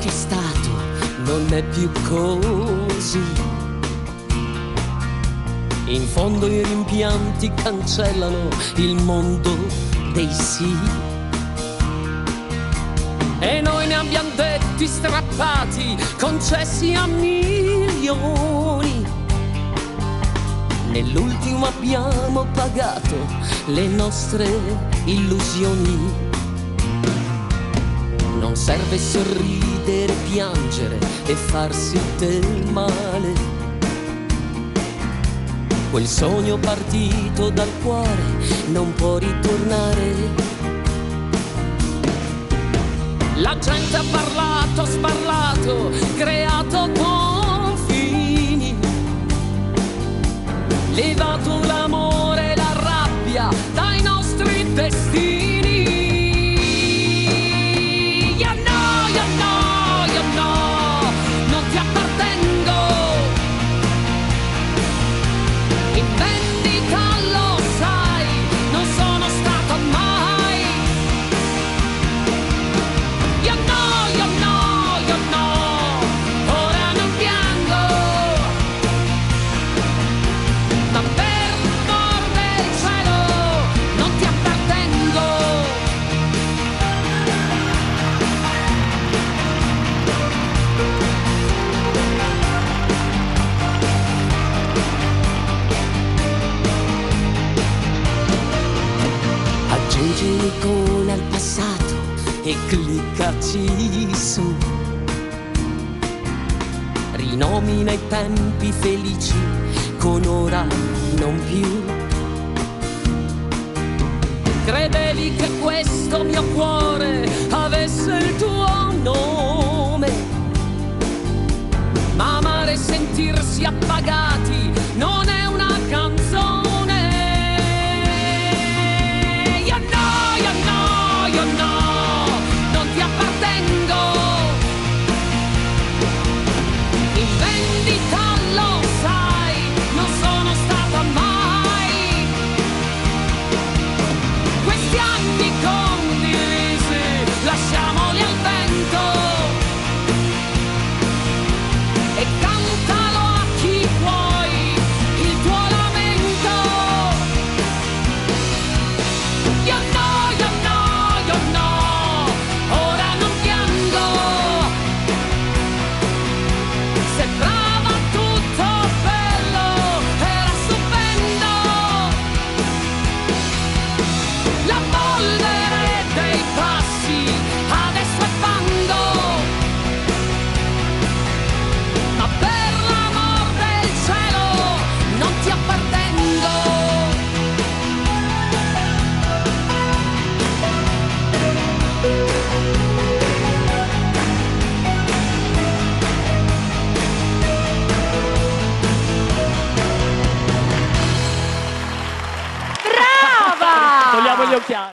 che è stato non è più così. In fondo i rimpianti cancellano il mondo dei sì. E noi ne abbiamo detti strappati, concessi a milioni. Nell'ultimo abbiamo pagato le nostre illusioni. Non serve sorridere, piangere e farsi del male. Quel sogno partito dal cuore non può ritornare. La gente ha parlato, sparlato, creato confini, levato l'amore e la rabbia dai nostri destini. Aggiungi l'icona al passato e cliccaci su. Rinomina i tempi felici con ora non più. Credevi che questo mio cuore avesse il tuo nome, ma amare e sentirsi appagati non è una canzone. Lasciamoli al vento e cantalo a chi vuoi il tuo lamento. Io no, ora non piango. Sembrava tutto bello, era stupendo. La polvere dei passi adesso è fango, ma per l'amor del cielo non ti appartengo. Brava! Togliamo gli occhiali.